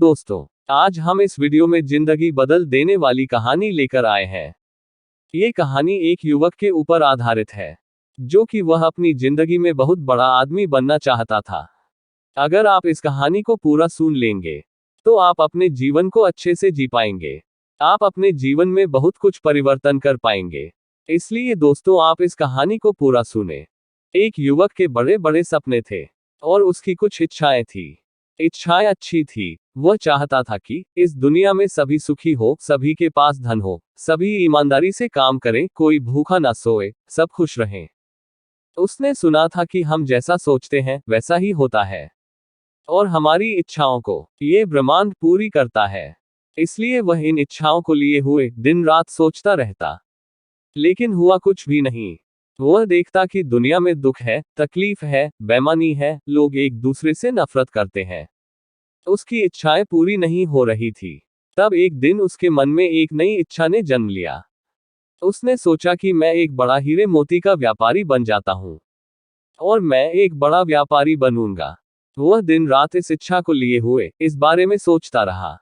दोस्तों, आज हम इस वीडियो में जिंदगी बदल देने वाली कहानी लेकर आए हैं। ये कहानी एक युवक के ऊपर आधारित है, जो कि वह अपनी जिंदगी में बहुत बड़ा आदमी बनना चाहता था। अगर आप इस कहानी को पूरा सुन लेंगे, तो आप अपने जीवन को अच्छे से जी पाएंगे। आप अपने जीवन में बहुत कुछ परिवर्तन कर पाएंगे। इसलिए दोस्तों, आप इस कहानी को पूरा सुने। एक युवक के बड़े बड़े सपने थे, और उसकी कुछ इच्छाएं थी। इच्छाएं अच्छी थी। वह चाहता था कि इस दुनिया में सभी सुखी हो, सभी के पास धन हो, सभी ईमानदारी से काम करें, कोई भूखा ना सोए, सब खुश रहें। उसने सुना था कि हम जैसा सोचते हैं वैसा ही होता है, और हमारी इच्छाओं को ये ब्रह्मांड पूरी करता है। इसलिए वह इन इच्छाओं को लिए हुए दिन रात सोचता रहता। लेकिन हुआ कुछ भी नहीं। वह देखता कि दुनिया में दुख है, तकलीफ है, बेईमानी है, लोग एक दूसरे से नफरत करते हैं। उसकी इच्छाएं पूरी नहीं हो रही थी। तब एक दिन उसके मन में एक नई इच्छा ने जन्म लिया। उसने सोचा कि मैं एक बड़ा हीरे मोती का व्यापारी बन जाता हूं, और मैं एक बड़ा व्यापारी बनूंगा। वह दिन रात इस इच्छा को लिए हुए इस बारे में सोचता रहा।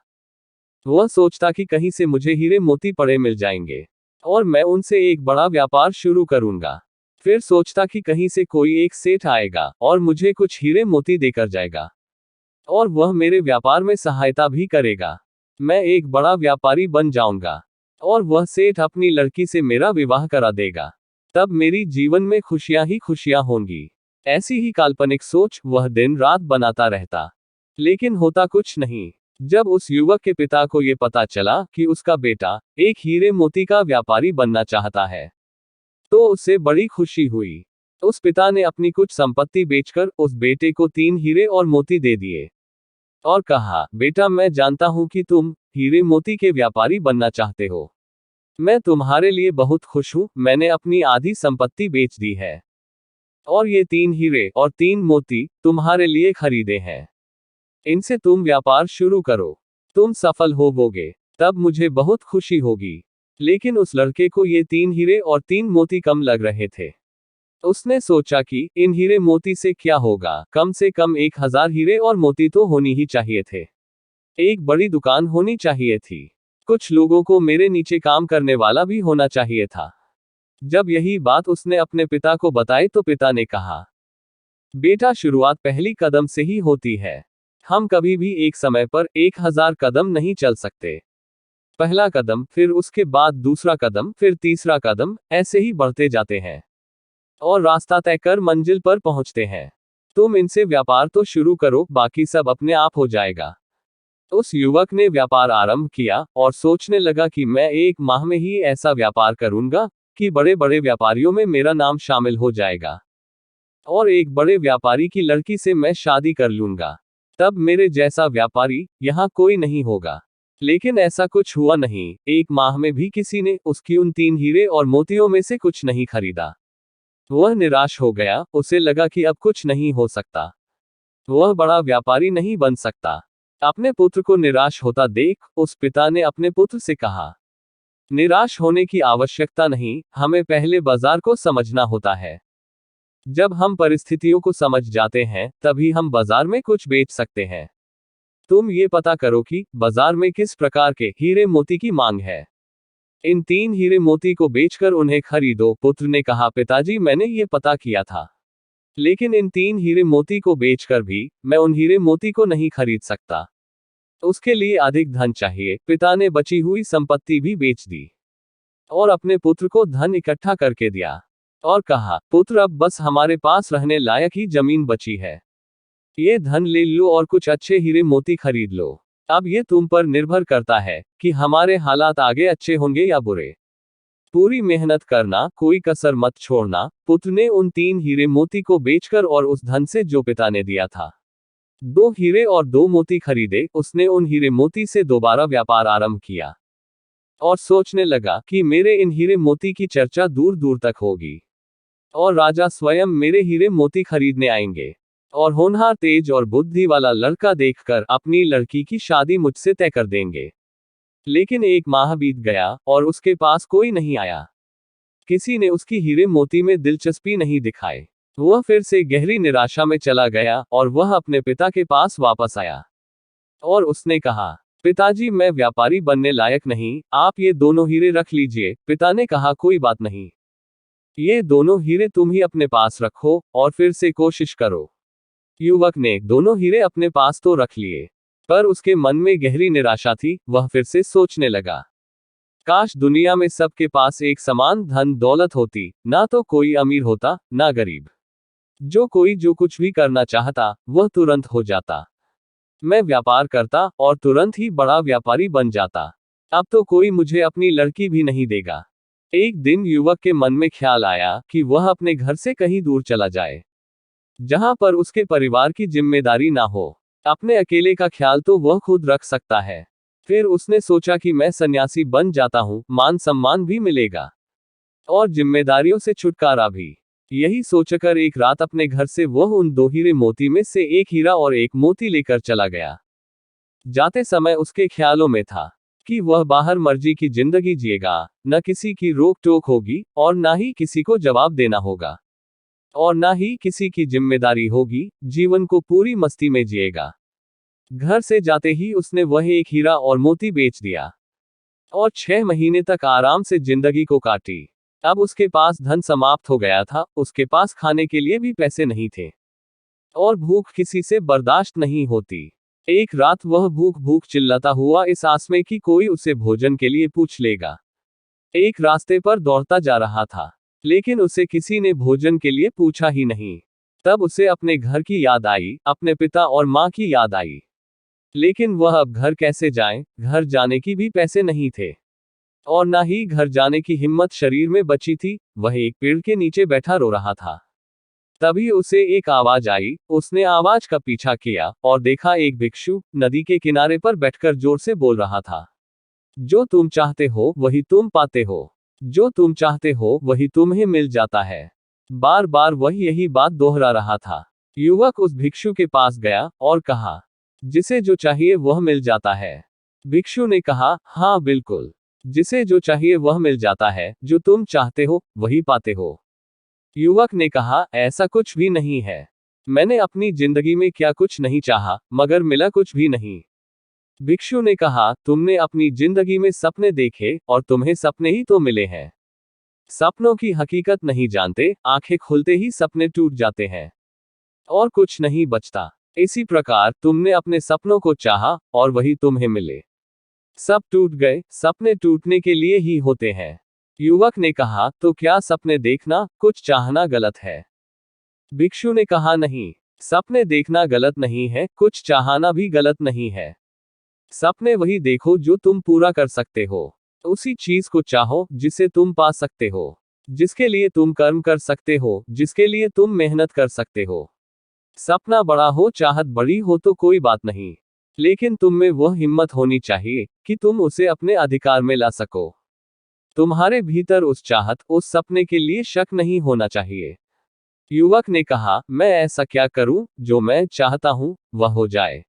वह सोचता कि कहीं से मुझे हीरे मोती पड़े मिल जाएंगे, और मैं उनसे एक बड़ा व्यापार शुरू करूंगा। फिर सोचता कि कहीं से कोई एक सेठ आएगा और मुझे कुछ हीरे मोती देकर जाएगा, और वह मेरे व्यापार में सहायता भी करेगा। मैं एक बड़ा व्यापारी बन जाऊंगा, और वह सेठ अपनी लड़की से मेरा विवाह करा देगा। तब मेरी जीवन में खुशियां ही खुशियां होंगी। ऐसी ही काल्पनिक सोच वह दिन रात बनाता रहता। लेकिन होता कुछ नहीं। जब उस युवक के पिता को ये पता चला कि उसका बेटा एक हीरे मोती का व्यापारी बनना चाहता है, तो उसे बड़ी खुशी हुई। उस पिता ने अपनी कुछ संपत्ति बेचकर उस बेटे को 3 हीरे और मोती दे दिए, और कहा, बेटा, मैं जानता हूं कि तुम हीरे मोती के व्यापारी बनना चाहते हो। मैं तुम्हारे लिए बहुत खुश हूं। मैंने अपनी आधी संपत्ति बेच दी है, और ये 3 हीरे और 3 मोती तुम्हारे लिए खरीदे हैं। इनसे तुम व्यापार शुरू करो। तुम सफल होवोगे, तब मुझे बहुत खुशी होगी। लेकिन उस लड़के को ये 3 हीरे और 3 मोती कम लग रहे थे। उसने सोचा कि इन हीरे मोती से क्या होगा, कम से कम 1000 हीरे और मोती तो होनी ही चाहिए थे। एक बड़ी दुकान होनी चाहिए थी। कुछ लोगों को मेरे नीचे काम करने वाला भी होना चाहिए था। जब यही बात उसने अपने पिता को बताई, तो पिता ने कहा, बेटा, शुरुआत पहली कदम से ही होती है। हम कभी भी एक समय पर 1000 कदम नहीं चल सकते। पहला कदम, फिर उसके बाद दूसरा कदम, फिर तीसरा कदम, ऐसे ही बढ़ते जाते हैं, और रास्ता तय कर मंजिल पर पहुंचते हैं। तुम इनसे व्यापार तो शुरू करो, बाकी सब अपने आप हो जाएगा। उस युवक ने व्यापार आरंभ किया, और सोचने लगा कि मैं 1 माह में ही ऐसा व्यापार करूंगा कि बड़े बड़े व्यापारियों में मेरा नाम शामिल हो जाएगा, और एक बड़े व्यापारी की लड़की से मैं शादी कर लूंगा। तब मेरे जैसा व्यापारी यहाँ कोई नहीं होगा। लेकिन ऐसा कुछ हुआ नहीं। 1 माह में भी किसी ने उसकी उन 3 हीरे और मोतियों में से कुछ नहीं खरीदा। वह निराश हो गया। उसे लगा कि अब कुछ नहीं हो सकता। वह बड़ा व्यापारी नहीं बन सकता। अपने पुत्र को निराश होता देख, उस पिता ने अपने पुत्र से कहा, निराश होने की आवश्यकता नहीं, हमें पहले बाजार को समझना होता है। जब हम परिस्थितियों को समझ जाते हैं, तभी हम बाजार में कुछ बेच सकते हैं। तुम ये पता करो कि बाजार में किस प्रकार के हीरे मोती की मांग है। इन 3 हीरे मोती को बेचकर उन्हें खरीदो। पुत्र ने कहा, पिताजी, मैंने ये पता किया था, लेकिन इन 3 हीरे मोती को बेचकर भी मैं उन हीरे मोती को नहीं खरीद सकता। उसके लिए अधिक धन चाहिए। पिता ने बची हुई संपत्ति भी बेच दी, और अपने पुत्र को धन इकट्ठा करके दिया, और कहा, पुत्र, अब बस हमारे पास रहने लायक ही जमीन बची है। ये धन ले लो और कुछ अच्छे हीरे मोती खरीद लो। अब ये तुम पर निर्भर करता है कि हमारे हालात आगे अच्छे होंगे या बुरे। पूरी मेहनत करना, कोई कसर मत छोड़ना। पुत्र ने उन 3 हीरे मोती को बेचकर और उस धन से जो पिता ने दिया था, 2 हीरे और 2 मोती खरीदे। उसने उन हीरे मोती से दोबारा व्यापार आरंभ किया, और सोचने लगा कि मेरे इन हीरे मोती की चर्चा दूर दूर तक होगी, और राजा स्वयं मेरे हीरे मोती खरीदने आएंगे, और होनहार, तेज और बुद्धि वाला लड़का देखकर अपनी लड़की की शादी मुझसे तय कर देंगे। लेकिन 1 माह बीत गया, और उसके पास कोई नहीं आया। किसी ने उसकी हीरे मोती में दिलचस्पी नहीं दिखाई। वह फिर से गहरी निराशा में चला गया, और वह अपने पिता के पास वापस आया। और उसने कहा, पिताजी मैं व्यापारी बनने लायक नहीं, आप ये दोनों हीरे रख लीजिए। पिता ने कहा, कोई बात नहीं, ये दोनों हीरे तुम ही अपने पास रखो और फिर से कोशिश करो। युवक ने दोनों हीरे अपने पास तो रख लिए, पर उसके मन में गहरी निराशा थी। वह फिर से सोचने लगा, काश दुनिया में सबके पास एक समान धन दौलत होती, ना तो कोई अमीर होता ना गरीब। जो कोई जो कुछ भी करना चाहता वह तुरंत हो जाता। मैं व्यापार करता और तुरंत ही बड़ा व्यापारी बन जाता। अब तो कोई मुझे अपनी लड़की भी नहीं देगा। एक दिन युवक के मन में ख्याल आया कि वह अपने घर से कहीं दूर चला जाए, जहां पर उसके परिवार की जिम्मेदारी ना हो। अपने अकेले का ख्याल तो वह खुद रख सकता है। फिर उसने सोचा कि मैं सन्यासी बन जाता हूं, मान सम्मान भी मिलेगा और जिम्मेदारियों से छुटकारा भी। यही सोचकर एक रात अपने घर से वह उन दो हीरे मोती में से एक हीरा और एक मोती लेकर चला गया। जाते समय उसके ख्यालों में था कि वह बाहर मर्जी की जिंदगी जिएगा, न किसी की रोक टोक होगी और ना ही किसी को जवाब देना होगा और ना ही किसी की जिम्मेदारी होगी। जीवन को पूरी मस्ती में जिएगा। घर से जाते ही उसने वह एक हीरा और मोती बेच दिया और 6 महीने तक आराम से जिंदगी को काटी। अब उसके पास धन समाप्त हो गया था, उसके पास खाने के लिए भी पैसे नहीं थे और भूख किसी से बर्दाश्त नहीं होती। एक रात वह भूख भूख चिल्लाता हुआ इस आस में कि कोई उसे भोजन के लिए पूछ लेगा, एक रास्ते पर दौड़ता जा रहा था, लेकिन उसे किसी ने भोजन के लिए पूछा ही नहीं। तब उसे अपने घर की याद आई, अपने पिता और माँ की याद आई। लेकिन वह अब घर कैसे जाए? घर जाने की भी पैसे नहीं थे और ना ही घर जाने की हिम्मत शरीर में बची थी। वह एक पेड़ के नीचे बैठा रो रहा था। तभी उसे एक आवाज आई। उसने आवाज का पीछा किया और देखा एक भिक्षु नदी के किनारे पर बैठकर जोर से बोल रहा था, जो तुम चाहते हो वही तुम पाते हो, जो तुम चाहते हो वही तुम्हें मिल जाता है। बार बार वह यही बात दोहरा रहा था। युवक उस भिक्षु के पास गया और कहा, जिसे जो चाहिए वह मिल जाता है। भिक्षु ने कहा, हाँ बिल्कुल, जिसे जो चाहिए वह मिल जाता है, जो तुम चाहते हो वही पाते हो। युवक ने कहा, ऐसा कुछ भी नहीं है। मैंने अपनी जिंदगी में क्या कुछ नहीं चाहा, मगर मिला कुछ भी नहीं। भिक्षु ने कहा, तुमने अपनी जिंदगी में सपने देखे और तुम्हें सपने ही तो मिले हैं। सपनों की हकीकत नहीं जानते, आंखें खुलते ही सपने टूट जाते हैं और कुछ नहीं बचता। इसी प्रकार तुमने अपने सपनों को चाहा और वही तुम्हें मिले। सब टूट गए, सपने टूटने के लिए ही होते हैं। युवक ने कहा, तो क्या सपने देखना, कुछ चाहना गलत है? भिक्षु ने कहा, नहीं, सपने देखना गलत नहीं है, कुछ चाहना भी गलत नहीं है। सपने वही देखो जो तुम पूरा कर सकते हो। उसी चीज को चाहो जिसे तुम पा सकते हो, जिसके लिए तुम कर्म कर सकते हो, जिसके लिए तुम मेहनत कर सकते हो। सपना बड़ा हो, चाहत बड़ी हो तो कोई बात नहीं, लेकिन तुम में वह हिम्मत होनी चाहिए कि तुम उसे अपने अधिकार में ला सको। तुम्हारे भीतर उस चाहत, उस सपने के लिए शक नहीं होना चाहिए। युवक ने कहा, मैं ऐसा क्या करूं जो मैं चाहता हूं वह हो जाए?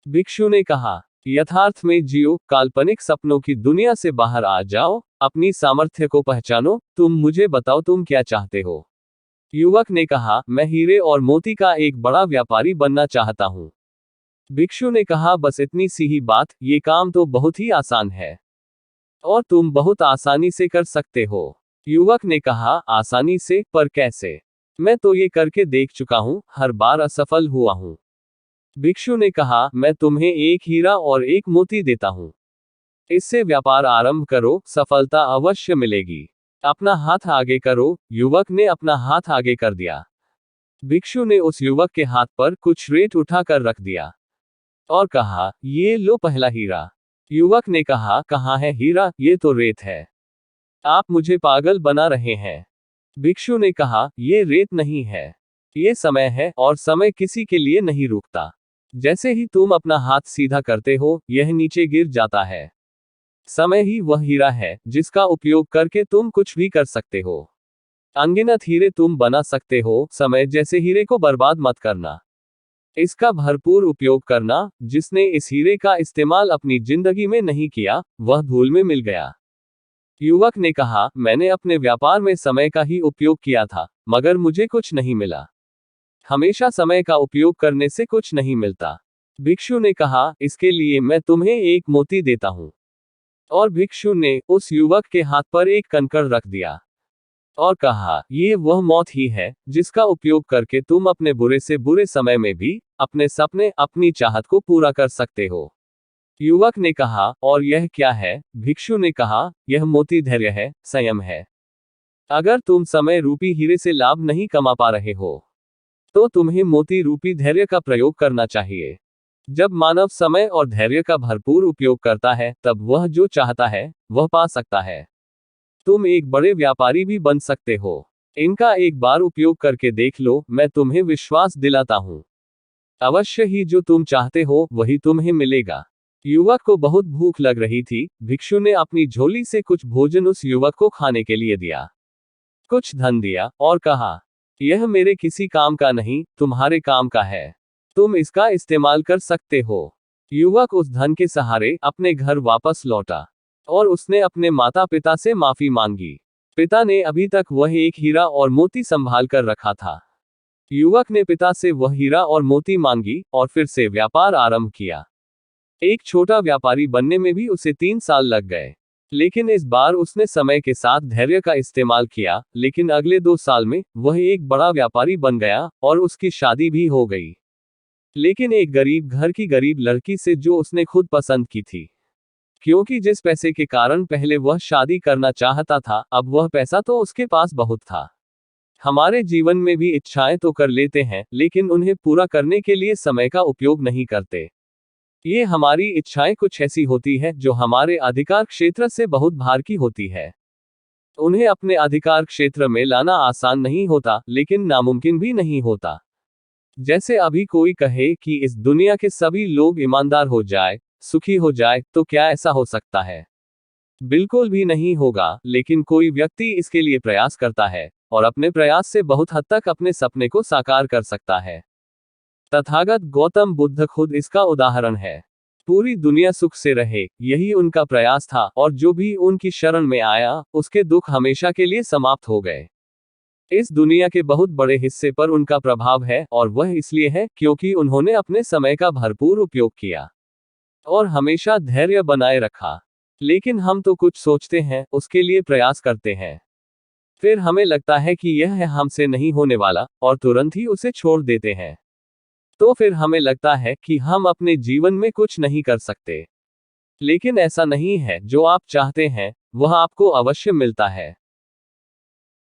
भिक्षु ने कहा, यथार्थ में जियो, काल्पनिक सपनों की दुनिया से बाहर आ जाओ, अपनी सामर्थ्य को पहचानो। तुम मुझे बताओ तुम क्या चाहते हो? युवक ने कहा, मैं हीरे और मोती का एक बड़ा व्यापारी बनना चाहता हूं। भिक्षु ने कहा, बस इतनी सी ही बात, ये काम तो बहुत ही आसान है और तुम बहुत आसानी से कर सकते हो। युवक ने कहा, आसानी से, पर कैसे? मैं तो ये करके देख चुका हूं, हर बार असफल हुआ हूं। भिक्षु ने कहा, मैं तुम्हें एक हीरा और एक मोती देता हूं, इससे व्यापार आरंभ करो, सफलता अवश्य मिलेगी। अपना हाथ आगे करो। युवक ने अपना हाथ आगे कर दिया। भिक्षु ने उस युवक के हाथ पर कुछ रेत उठाकर रख दिया और कहा, ये लो पहला हीरा। युवक ने कहा, कहाँ है हीरा? ये तो रेत है। आप मुझे पागल बना रहे हैं। भिक्षु ने कहा, ये रेत नहीं है, ये समय है और समय किसी के लिए नहीं रुकता। जैसे ही तुम अपना हाथ सीधा करते हो, यह नीचे गिर जाता है। समय ही वह हीरा है जिसका उपयोग करके तुम कुछ भी कर सकते हो। अनगिनत हीरे तुम बना सकते हो, समय जैसे हीरे को बर्बाद मत करना, इसका भरपूर उपयोग करना। जिसने इस हीरे का इस्तेमाल अपनी जिंदगी में नहीं किया, वह धूल में मिल गया। युवक ने कहा, मैंने अपने व्यापार में समय का ही उपयोग किया था, मगर मुझे कुछ नहीं मिला। हमेशा समय का उपयोग करने से कुछ नहीं मिलता। भिक्षु ने कहा, इसके लिए मैं तुम्हें एक मोती देता हूं। और भिक्षु ने उस युवक के हाथ पर एक कंकड़ रख दिया और कहा, ये वह मौत ही है जिसका उपयोग करके तुम अपने बुरे से बुरे समय में भी अपने सपने, अपनी चाहत को पूरा कर सकते हो। युवक ने कहा, और यह क्या है? भिक्षु ने कहा, यह मोती धैर्य है, संयम है। अगर तुम समय रूपी हीरे से लाभ नहीं कमा पा रहे हो तो तुम्हें मोती रूपी धैर्य का प्रयोग करना चाहिए। जब मानव समय और धैर्य का भरपूर उपयोग करता है तब वह जो चाहता है वह पा सकता है। तुम एक बड़े व्यापारी भी बन सकते हो। इनका एक बार उपयोग करके देख लो, मैं तुम्हें विश्वास दिलाता हूं। अवश्य ही जो तुम चाहते हो वही तुम्हें मिलेगा। युवक को बहुत भूख लग रही थी। भिक्षु ने अपनी झोली से कुछ भोजन उस युवक को खाने के लिए दिया, कुछ धन दिया और कहा, यह मेरे किसी काम का नहीं, तुम्हारे काम का है। तुम इसका इस्तेमाल कर सकते हो। युवक उस धन के सहारे अपने घर वापस लौटा और उसने अपने माता पिता से माफी मांगी। पिता ने अभी तक वह एक हीरा और मोती संभाल कर रखा था। युवक ने पिता से वह हीरा और मोती मांगी और फिर से व्यापार आरंभ किया। एक छोटा व्यापारी बनने में भी उसे 3 साल लग गए, लेकिन इस बार उसने समय के साथ धैर्य का इस्तेमाल किया। लेकिन अगले 2 साल में वह एक बड़ा व्यापारी बन गया और उसकी शादी भी हो गई, लेकिन एक गरीब घर की गरीब लड़की से जो उसने खुद पसंद की थी। क्योंकि जिस पैसे के कारण पहले वह शादी करना चाहता था, अब वह पैसा तो उसके पास बहुत था। हमारे जीवन में भी इच्छाएं तो कर लेते हैं, लेकिन उन्हें पूरा करने के लिए समय का उपयोग नहीं करते। ये हमारी इच्छाएं कुछ ऐसी होती है जो हमारे अधिकार क्षेत्र से बहुत बाहर की होती है। उन्हें अपने अधिकार क्षेत्र में लाना आसान नहीं होता, लेकिन नामुमकिन भी नहीं होता। जैसे अभी कोई कहे कि इस दुनिया के सभी लोग ईमानदार हो जाए, सुखी हो जाए, तो क्या ऐसा हो सकता है? बिल्कुल भी नहीं होगा। लेकिन कोई व्यक्ति इसके लिए प्रयास करता है और अपने प्रयास से बहुत हद तक अपने सपने को साकार कर सकता है। तथागत गौतम बुद्ध खुद इसका उदाहरण है। पूरी दुनिया सुख से रहे, यही उनका प्रयास था, और जो भी उनकी शरण में आया उसके दुख हमेशा के लिए समाप्त हो गए। इस दुनिया के बहुत बड़े हिस्से पर उनका प्रभाव है, और वह इसलिए है क्योंकि उन्होंने अपने समय का भरपूर उपयोग किया और हमेशा धैर्य बनाए रखा। लेकिन हम तो कुछ सोचते हैं, उसके लिए प्रयास करते हैं, फिर हमें लगता है कि यह है हमसे नहीं होने वाला, और तुरंत ही उसे छोड़ देते हैं। तो फिर हमें लगता है कि हम अपने जीवन में कुछ नहीं कर सकते। लेकिन ऐसा नहीं है। जो आप चाहते हैं वह आपको अवश्य मिलता है।